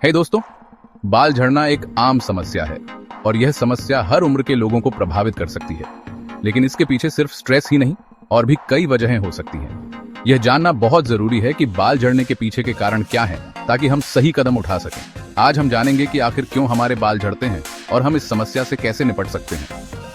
हे दोस्तों, बाल झड़ना एक आम समस्या है और यह समस्या हर उम्र के लोगों को प्रभावित कर सकती है। लेकिन इसके पीछे सिर्फ स्ट्रेस ही नहीं और भी कई वजहें हो सकती हैं। यह जानना बहुत जरूरी है कि बाल झड़ने के पीछे के कारण क्या हैं, ताकि हम सही कदम उठा सकें। आज हम जानेंगे कि आखिर क्यों हमारे बाल झड़ते हैं और हम इस समस्या से कैसे निपट सकते हैं।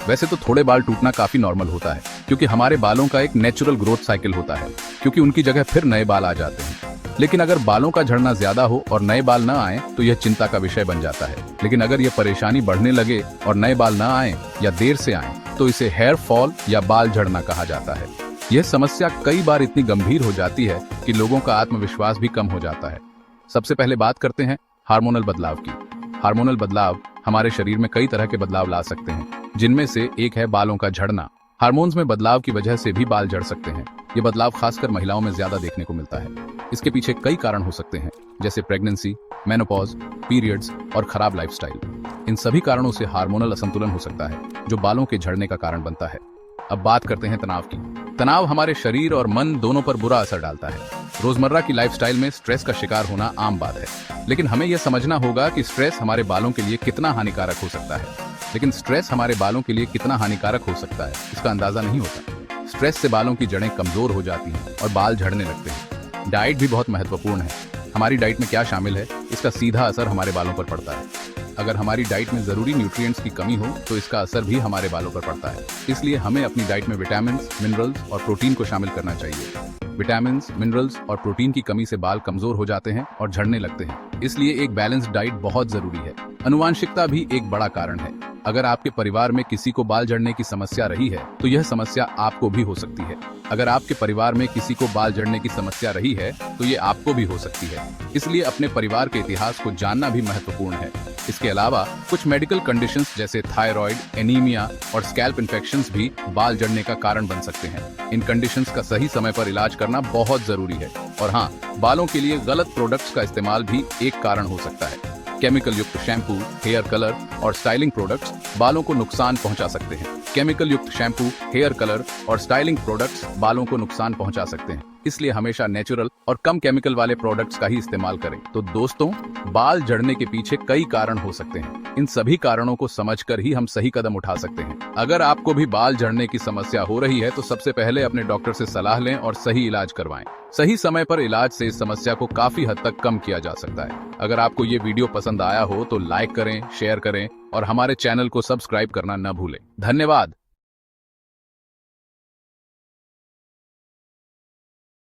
वैसे तो थोड़े बाल टूटना काफी नॉर्मल होता है, क्योंकि हमारे बालों का एक नेचुरल ग्रोथ साइकिल होता है, क्योंकि उनकी जगह फिर नए बाल आ जाते हैं। लेकिन अगर बालों का झड़ना ज्यादा हो और नए बाल न आए तो यह चिंता का विषय बन जाता है। लेकिन अगर यह परेशानी बढ़ने लगे और नए बाल न आए या देर से आए तो इसे हेयर फॉल या बाल झड़ना कहा जाता है। यह समस्या कई बार इतनी गंभीर हो जाती है कि लोगों का आत्मविश्वास भी कम हो जाता है। सबसे पहले बात करते हैं हार्मोनल बदलाव की। हार्मोनल बदलाव हमारे शरीर में कई तरह के बदलाव ला सकते हैं, जिनमें से एक है बालों का झड़ना। हार्मोन्स में बदलाव की वजह से भी बाल झड़ सकते हैं। ये बदलाव खासकर महिलाओं में ज्यादा देखने को मिलता है। इसके पीछे कई कारण हो सकते हैं, जैसे प्रेगनेंसी, मेनोपॉज, पीरियड्स और खराब लाइफस्टाइल। इन सभी कारणों से हार्मोनल असंतुलन हो सकता है, जो बालों के झड़ने का कारण बनता है। अब बात करते हैं तनाव की। तनाव हमारे शरीर और मन दोनों पर बुरा असर डालता है। रोजमर्रा की लाइफस्टाइल में स्ट्रेस का शिकार होना आम बात है, लेकिन हमें यह समझना होगा कि स्ट्रेस हमारे बालों के लिए कितना हानिकारक हो सकता है। लेकिन स्ट्रेस हमारे बालों के लिए कितना हानिकारक हो सकता है, इसका अंदाजा नहीं होता। स्ट्रेस से बालों की जड़ें कमजोर हो जाती हैं और बाल झड़ने लगते हैं। डाइट भी बहुत महत्वपूर्ण है। हमारी डाइट में क्या शामिल है, इसका सीधा असर हमारे बालों पर पड़ता है। अगर हमारी डाइट में जरूरी न्यूट्रिएंट्स की कमी हो तो इसका असर भी हमारे बालों पर पड़ता है। इसलिए हमें अपनी डाइट में विटामिन्स, मिनरल्स और प्रोटीन को शामिल करना चाहिए। विटामिन्स, मिनरल्स और प्रोटीन की कमी से बाल कमजोर हो जाते हैं और झड़ने लगते हैं। इसलिए एक बैलेंस्ड डाइट बहुत जरूरी है। अनुवांशिकता भी एक बड़ा कारण है। अगर आपके परिवार में किसी को बाल झड़ने की समस्या रही है तो यह समस्या आपको भी हो सकती है। अगर आपके परिवार में किसी को बाल झड़ने की समस्या रही है तो ये आपको भी हो सकती है। इसलिए अपने परिवार के इतिहास को जानना भी महत्वपूर्ण है। इसके अलावा कुछ मेडिकल कंडीशंस जैसे थायराइड, एनीमिया और स्कैल्प इन्फेक्शंस भी बाल झड़ने का कारण बन सकते हैं। इन कंडीशंस का सही समय पर इलाज करना बहुत जरूरी है। और हाँ, बालों के लिए गलत प्रोडक्ट्स का इस्तेमाल भी एक कारण हो सकता है। केमिकल युक्त शैम्पू, हेयर कलर और स्टाइलिंग प्रोडक्ट्स बालों को नुकसान पहुंचा सकते हैं। केमिकल युक्त शैम्पू, हेयर कलर और स्टाइलिंग प्रोडक्ट्स बालों को नुकसान पहुंचा सकते हैं। इसलिए हमेशा नेचुरल और कम केमिकल वाले प्रोडक्ट्स का ही इस्तेमाल करें। तो दोस्तों, बाल झड़ने के पीछे कई कारण हो सकते हैं। इन सभी कारणों को समझकर ही हम सही कदम उठा सकते हैं। अगर आपको भी बाल झड़ने की समस्या हो रही है तो सबसे पहले अपने डॉक्टर से सलाह लें और सही इलाज करवाएं। सही समय पर इलाज से इस समस्या को काफी हद तक कम किया जा सकता है। अगर आपको ये वीडियो पसंद आया हो तो लाइक करें, शेयर करें और हमारे चैनल को सब्सक्राइब करना न भूलें। धन्यवाद।